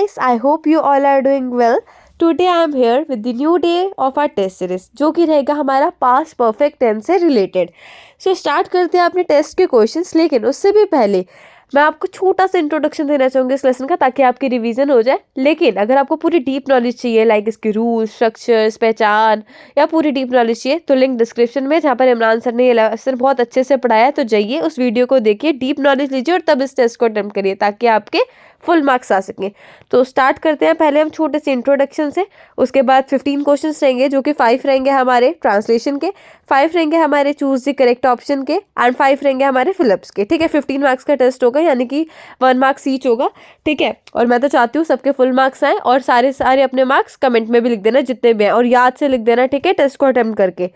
guys, I hope you all are doing well. Today I am here with the new day of our test series जो कि रहेगा हमारा past perfect tense से related. So start करते हैं अपने test के क्वेश्चंस, लेकिन उससे भी पहले मैं आपको छोटा सा इंट्रोडक्शन देना चाहूँगी इस लेसन का, ताकि आपकी रिवीजन हो जाए. लेकिन अगर आपको पूरी डीप नॉलेज चाहिए, लाइक इसके रूल्स, स्ट्रक्चर्स, पहचान, या पूरी डीप नॉलेज चाहिए, तो लिंक डिस्क्रिप्शन में, जहाँ पर इमरान सर ने ये लेसन बहुत अच्छे से पढ़ाया है, तो जाइए उस वीडियो को देखिए, डीप नॉलेज लीजिए और तब इस टेस्ट को अटेम्प्ट करिए ताकि आपके फुल मार्क्स आ सकें. तो स्टार्ट करते हैं पहले हम छोटे से इंट्रोडक्शन से. उसके बाद 15 क्वेश्चंस रहेंगे, जो कि 5 रहेंगे हमारे ट्रांसलेशन के, 5 रहेंगे हमारे चूज द करेक्ट ऑप्शन के, एंड 5 रहेंगे हमारे फिलिप्स के. ठीक है, 15 मार्क्स का टेस्ट होगा, यानी कि 1 मार्क्स ईच होगा. ठीक है, और मैं तो चाहती हूँ सबके फुल मार्क्स आए, और सारे अपने मार्क्स कमेंट में भी लिख देना जितने भी हैं, और याद से लिख देना. ठीक है, टेस्ट को अटेम्प्ट करके.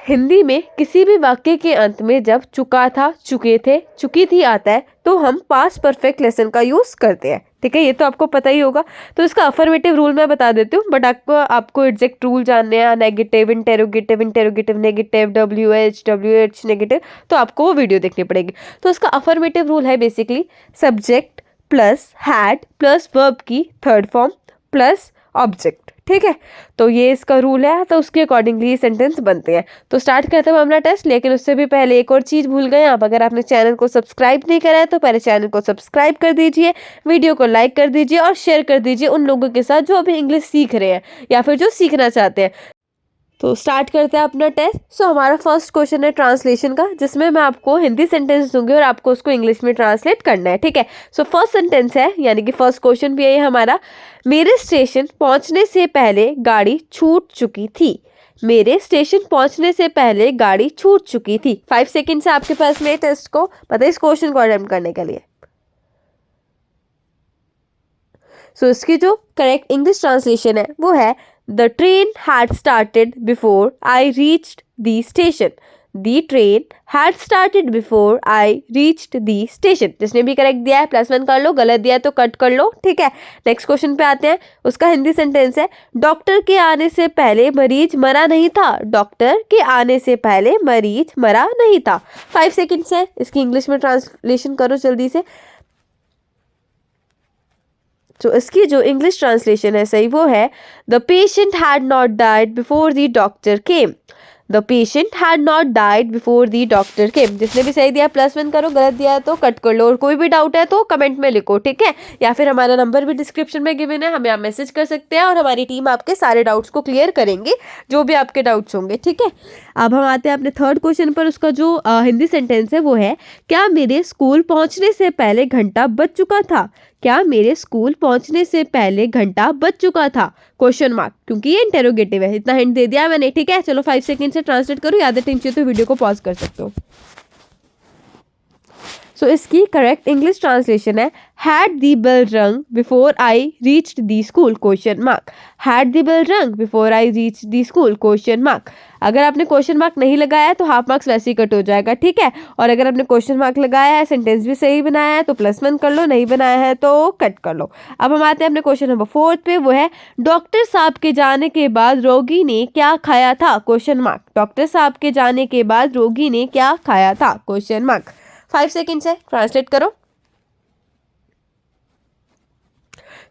हिंदी में किसी भी वाक्य के अंत में जब चुका था, चुके थे, चुकी थी आता है, तो हम पास्ट परफेक्ट लेसन का यूज करते हैं. ठीक है, ये तो आपको पता ही होगा. तो इसका अफर्मेटिव रूल मैं बता देती हूँ, बट आपको एग्जैक्ट रूल जानने हैं, negative, interrogative, interrogative negative, WH negative, तो आपको वो वीडियो देखनी पड़ेगी. तो इसका अफर्मेटिव रूल है basically subject plus had plus verb की थर्ड फॉर्म प्लस ऑब्जेक्ट. ठीक है, तो ये इसका रूल है, तो उसके अकॉर्डिंगली सेंटेंस बनते हैं. तो स्टार्ट करते हैं हमारा टेस्ट. लेकिन उससे भी पहले एक और चीज़ भूल गए आप, अगर आपने चैनल को सब्सक्राइब नहीं करा है तो पहले चैनल को सब्सक्राइब कर दीजिए, वीडियो को लाइक कर दीजिए और शेयर कर दीजिए उन लोगों के साथ जो अभी इंग्लिश सीख रहे हैं या फिर जो सीखना चाहते हैं. तो स्टार्ट करते हैं अपना टेस्ट. हमारा फर्स्ट क्वेश्चन है ट्रांसलेशन का, जिसमें मैं आपको हिंदी सेंटेंस दूंगी और आपको उसको इंग्लिश में ट्रांसलेट करना है. ठीक है, फर्स्ट सेंटेंस है, यानी कि फर्स्ट क्वेश्चन भी है हमारा. मेरे स्टेशन पहुंचने से पहले गाड़ी छूट चुकी थी. मेरे स्टेशन पहुंचने से पहले गाड़ी छूट चुकी थी. 5 सेकेंड से आपके पास में टेस्ट को पता है इस क्वेश्चन को अटेम्प्ट करने के लिए. इसकी जो करेक्ट इंग्लिश ट्रांसलेशन है वो है The train had started before I reached the station. The train had started before I reached the station. जिसने भी करेक्ट दिया है +1 कर लो, गलत दिया है तो कट कर लो. ठीक है, नेक्स्ट क्वेश्चन पे आते हैं. उसका हिंदी सेंटेंस है डॉक्टर के आने से पहले मरीज मरा नहीं था. डॉक्टर के आने से पहले मरीज मरा नहीं था. 5 सेकेंड्स है, इसकी इंग्लिश में ट्रांसलेशन करो जल्दी से. तो इसकी जो इंग्लिश ट्रांसलेशन है सही वो है the patient had not died before the doctor came. The patient had not died before the doctor केम. जिसने भी सही दिया +1 करो, गलत दिया है तो कट कर लो, और कोई भी डाउट है तो कमेंट में लिखो. ठीक है, या फिर हमारा नंबर भी डिस्क्रिप्शन में गिवन है, हमें आप मैसेज कर सकते हैं और हमारी टीम आपके सारे डाउट्स को क्लियर करेंगे, जो भी आपके डाउट्स होंगे. ठीक है, अब हम आते हैं अपने थर्ड क्वेश्चन पर. उसका जो हिंदी सेंटेंस है वो है क्या मेरे स्कूल पहुंचने से पहले घंटा बज चुका था. क्या मेरे स्कूल पहुंचने से पहले घंटा बज चुका था, क्वेश्चन मार्क, क्योंकि ये इंटेरोगेटिव है. इतना हिंट दे दिया मैंने. ठीक है, चलो 5 सेकंड से ट्रांसलेट करो, याद है तो वीडियो को पॉज कर सकते हो. इसकी करेक्ट इंग्लिश ट्रांसलेशन है had the bell rang before I reached the school, question mark. Had the bell rang before I reach the school, question mark. अगर आपने क्वेश्चन मार्क नहीं लगाया है तो हाफ मार्क्स वैसे ही कट हो जाएगा. ठीक है, और अगर आपने क्वेश्चन मार्क लगाया है, सेंटेंस भी सही बनाया है तो +1 कर लो, नहीं बनाया है तो कट कर लो. अब हम आते हैं अपने क्वेश्चन नंबर 4 पे. वो है डॉक्टर साहब के जाने के बाद रोगी ने क्या खाया था, क्वेश्चन मार्क. डॉक्टर साहब के जाने के बाद रोगी ने क्या खाया था, क्वेश्चन मार्क. 5 सेकेंड्स है, ट्रांसलेट करो.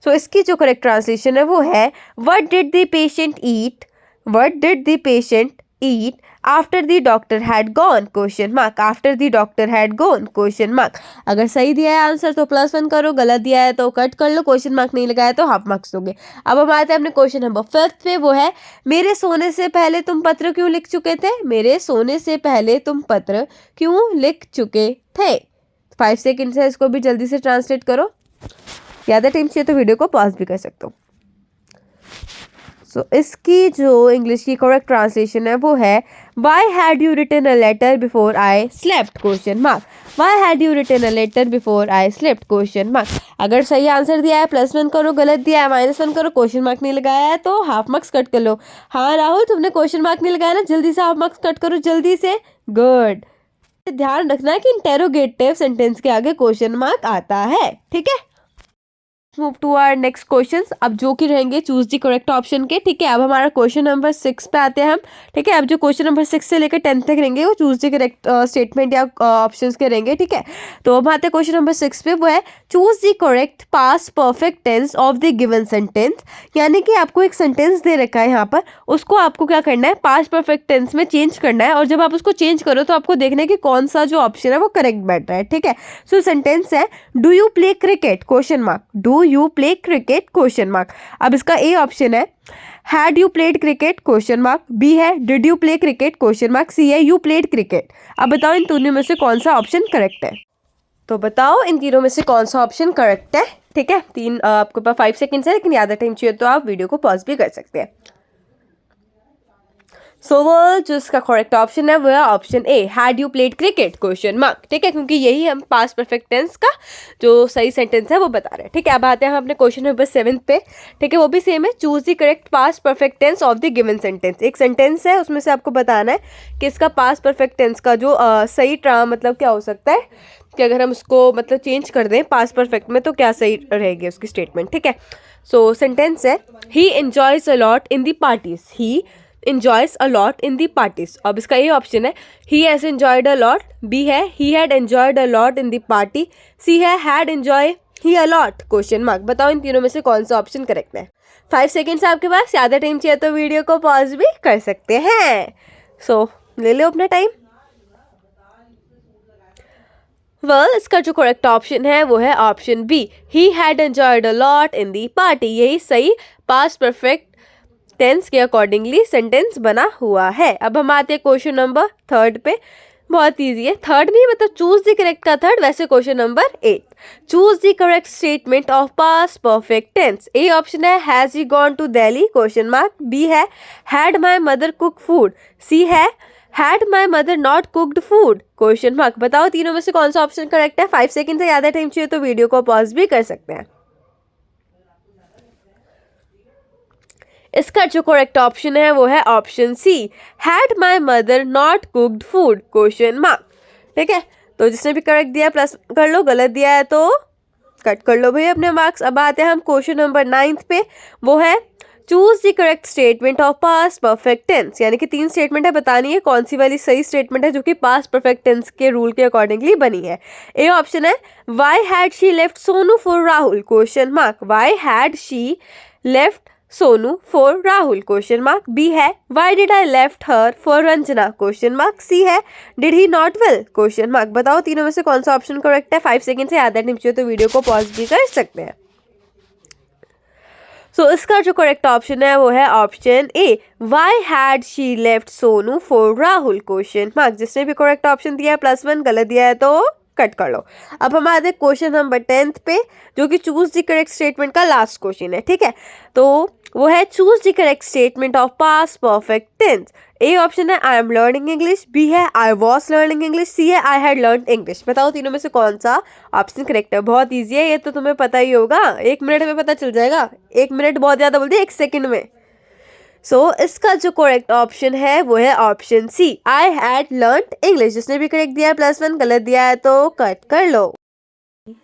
इसकी जो करेक्ट ट्रांसलेशन है वो है what did the patient eat, what did the patient eat after the doctor had gone, question mark. After the doctor had gone, question mark. अगर सही दिया है आंसर तो +1 करो, गलत दिया है तो कट कर लो, क्वेश्चन मार्क नहीं लगाया तो हाफ मार्क्स दोगे. अब हम आते हैं अपने क्वेश्चन नंबर 5 पे. वो है मेरे सोने से पहले तुम पत्र क्यों लिख चुके थे. मेरे सोने से पहले तुम पत्र क्यों लिख चुके थे. 5 सेकेंड है, इसको भी जल्दी से ट्रांसलेट करो. याद है टीम चाहिए तो वीडियो को पॉज भी कर सकते हो. इसकी जो इंग्लिश की करेक्ट ट्रांसलेशन है वो है Why had you written a letter before I slept, question mark. Why had you written a letter before I slept, question mark. अगर सही आंसर दिया है +1 करो, गलत दिया है -1 करो, क्वेश्चन मार्क नहीं लगाया है तो हाफ मार्क्स कट कर लो. हाँ राहुल, तुमने क्वेश्चन मार्क नहीं लगाया ना, जल्दी से हाफ मार्क्स कट करो, जल्दी से. गुड. ध्यान रखना कि इंटेरोगेटिव सेंटेंस के आगे क्वेश्चन मार्क आता है. ठीक है, move to our next question, अब जो कि रहेंगे चूज द करेक्ट ऑप्शन के। ठीक है, अब हमारा क्वेश्चन नंबर 6 पे आते हैं हम। ठीक है, अब जो क्वेश्चन नंबर 6 से लेकर 10 तक रहेंगे वो चूज द करेक्ट स्टेटमेंट या ऑप्शंस के रहेंगे। ठीक है, तो अब आते हैं क्वेश्चन नंबर 6 पे, वो है choose the correct past perfect tense of the given sentence. यानी कि आपको एक सेंटेंस दे रखा है यहाँ पर, उसको आपको क्या करना है, पास्ट परफेक्ट टेंस में चेंज करना है। और जब आप उसको चेंज करो तो आपको देखना है कि कौन सा जो ऑप्शन है वो करेक्ट बैठ रहा है। ठीक है, सो सेंटेंस है do you play cricket question mark, do you play cricket question mark. अब इसका ए ऑप्शन है had you played cricket question mark, B है did you play cricket question mark, C है यू प्लेड क्रिकेट। अब बताओ इन तीनों में से कौन सा ऑप्शन करेक्ट है। तो बताओ इन तीनों में से कौन सा ऑप्शन करेक्ट है। ठीक है, आपके पास 5 सेकंड्स है, लेकिन ज़्यादा टाइम चाहिए तो आप वीडियो को पॉज भी कर सकते हैं। सो वो जो इसका करेक्ट ऑप्शन है वो है option A had you played cricket question mark. ठीक है, क्योंकि यही हम पास्ट परफेक्ट टेंस का जो सही सेंटेंस है वो बता रहे हैं। ठीक है, अब आते हैं हम अपने क्वेश्चन नंबर 7 पे। ठीक है, वो भी सेम है, choose the correct past perfect tense of the given sentence. एक सेंटेंस है, उसमें से आपको बताना है कि इसका पास्ट परफेक्ट टेंस का जो सही मतलब क्या हो सकता है, कि अगर हम उसको मतलब चेंज कर दें पास्ट परफेक्ट में तो क्या सही रहेगी उसकी स्टेटमेंट। ठीक है, सो सेंटेंस है he enjoys a lot in the parties, he enjoys a lot in the parties। अब इसका ये ऑप्शन है he has enjoyed a lot, B है he had enjoyed a lot in the party, C है had enjoy he a lot question mark. बताओ इन तीनों में से कौन सा ऑप्शन करेक्ट है। 5 सेकेंड्स आपके पास, ज़्यादा टाइम चाहिए तो वीडियो को पॉज भी कर सकते हैं। सो ले लो अपना टाइम। इसका जो करेक्ट ऑप्शन है वो है option B he had enjoyed a lot in the party. यही सही पास्ट परफेक्ट टेंस के अकॉर्डिंगली सेंटेंस बना हुआ है। अब हम आते हैं क्वेश्चन नंबर 3 पे। बहुत इजी है, थर्ड नहीं मतलब चूज द करेक्ट का थर्ड, वैसे question number 8 choose the correct statement of past perfect tense. A option है has he gone to Delhi question mark, B है had my mother cook food, C है had my mother not cooked food question mark. बताओ तीनों में से कौन सा option correct है। 5 सेकंड से ज़्यादा टाइम चाहिए तो वीडियो को पॉज भी कर सकते हैं। इसका जो करेक्ट ऑप्शन है वो है option she had my mother not cooked food question mark. ठीक है, तो जिसने भी करेक्ट दिया प्लस कर लो, गलत दिया है तो कट कर लो भाई अपने मार्क्स। अब आते हैं हम क्वेश्चन नंबर 9 पे, वो है choose the correct statement of past perfect tense. यानी कि 3 स्टेटमेंट है, बतानी है कौन सी वाली सही स्टेटमेंट है जो कि पास्ट परफेक्ट टेंस के रूल के अकॉर्डिंगली बनी है। ए ऑप्शन है why had she left Sonu for Rahul question mark, why had she left Sonu for Rahul question mark, B है why did I left her for Ranjana question mark, C है did he not well question mark. बताओ तीनों में से कौन सा option correct है। 5 second से ज़्यादा टाइम चाहिए तो वीडियो को पॉज भी कर सकते हैं। सो इसका जो करेक्ट ऑप्शन है वो है option A why had she left Sonu for Rahul question mark. जिसने भी करेक्ट ऑप्शन दिया है +1, गलत दिया है तो कट कर लो। अब हम आते हैं क्वेश्चन नंबर 10 पे, जो कि चूज द करेक्ट स्टेटमेंट का लास्ट क्वेश्चन है। ठीक है, तो वो है choose the correct statement of past perfect tense. A option है I am learning English, B है I was learning English, C है आई हैड लर्न इंग्लिश। बताओ तीनों में से कौन सा ऑप्शन करेक्ट है। बहुत ईजी है ये तो, तुम्हें पता ही होगा, 1 मिनट में पता चल जाएगा। 1 मिनट बहुत ज़्यादा बोल दिया, 1 सेकेंड में। सो इसका जो करेक्ट ऑप्शन है वो है option C I had learn English. जिसने भी करेक्ट दिया है +1, गलत दिया है तो कट कर लो।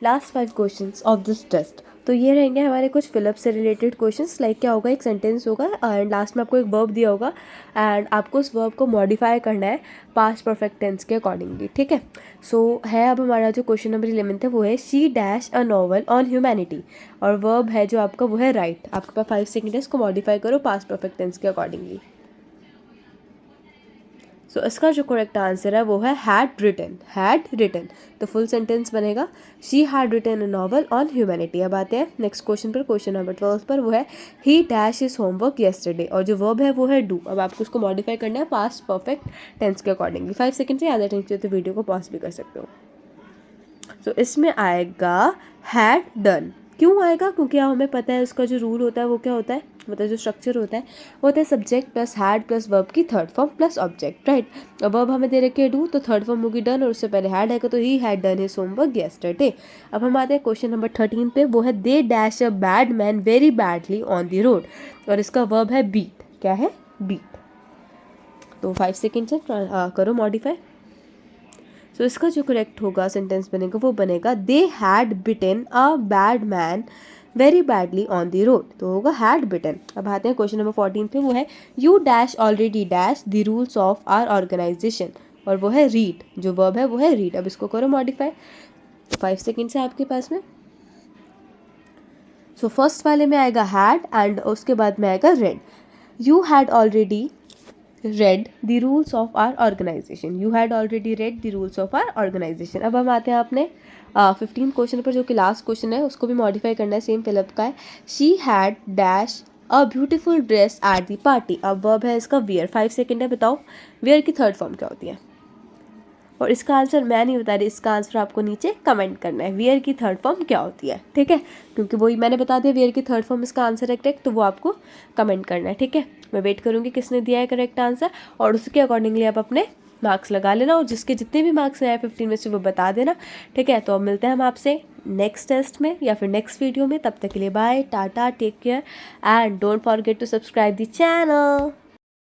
Last 5 questions of this test, तो ये रहेंगे हमारे कुछ फिलअप से रिलेटेड क्वेश्चंस। लाइक क्या होगा, एक सेंटेंस होगा एंड लास्ट में आपको एक वर्ब दिया होगा एंड आपको उस वर्ब को मॉडिफाई करना है पास्ट परफेक्ट टेंस के अकॉर्डिंगली। ठीक है, सो है अब हमारा जो क्वेश्चन नंबर 11 है वो है she dash a novel on humanity, और वर्ब है जो आपका वो है राइट। आपके पास 5 सेकेंड है, इसको मॉडिफाई करो पास्ट परफेक्ट टेंस के अकॉर्डिंगली। सो इसका जो करेक्ट आंसर है वो है हैड रिटन। तो फुल सेंटेंस बनेगा she had written a novel on humanity. अब आते हैं नेक्स्ट क्वेश्चन पर, क्वेश्चन नंबर 12 पर, वो है he dash is homework yesterday, और जो वर्ब है वो है डू। अब आपको उसको मॉडिफाई करना है पास्ट परफेक्ट टेंस के अकॉर्डिंगली। 5 सेकेंड से ज़्यादा टाइम चाहिए तो वीडियो को पॉज भी कर सकते हो। तो इसमें आएगा हैड डन। क्यों आएगा, क्योंकि हमें पता है उसका जो रूल होता है वो क्या होता है, मतलब जो स्ट्रक्चर होता है वो होता है subject plus had plus verb की third form plus object, right. अब वर्ब हमें दे रखी है डू, तो थर्ड फॉर्म होगी डन, और उससे पहले हैड आएगा तो he had done his homework yesterday. अब हम आते हैं क्वेश्चन नंबर 13 पे, वो है they dash a bad man very badly on the road, और इसका वर्ब है बीट। क्या है, बीट। तो 5 सेकेंड से करो मॉडिफाई। सो इसका जो करेक्ट होगा सेंटेंस बनेगा वो बनेगा they had beaten a bad man very badly on the road, तो होगा हैड बिटन। अब आते हैं क्वेश्चन नंबर 14 पे, वो है you dash already dash the rules of our organization, और वो है रीड, जो वर्ब है वो है रीड। अब इसको करो मॉडिफाई, 5 सेकेंड है आपके पास में। सो फर्स्ट वाले में आएगा हैड एंड उसके बाद में आएगा red. You had already read the rules of our organization, you had already read the rules of our organization। अब हम आते हैं अपने 15 क्वेश्चन पर, जो कि लास्ट क्वेश्चन है, उसको भी मॉडिफाई करना है, सेम फिलअप का है। She had dash a beautiful dress at the party, अब वर्ब है इसका वियर। 5 सेकेंड है, बताओ वियर की थर्ड फॉर्म क्या होती है। और इसका आंसर मैं नहीं बता रही, इसका आंसर आपको नीचे कमेंट करना है, वियर की थर्ड फॉर्म क्या होती है, ठीक है, क्योंकि वही मैंने बता दिया वियर की थर्ड फॉर्म इसका आंसर है करेक्ट, तो वो आपको कमेंट करना है, ठीक है। मैं वेट करूँगी किसने दिया है करेक्ट आंसर, और उसके अकॉर्डिंगली आप अपने मार्क्स लगा लेना, और जिसके जितने भी मार्क्स आए 15 में से वो बता देना, ठीक है। तो अब मिलते हैं हम आपसे नेक्स्ट टेस्ट में या फिर नेक्स्ट वीडियो में, तब तक के लिए bye, tata, take care and don't forget to subscribe the channel.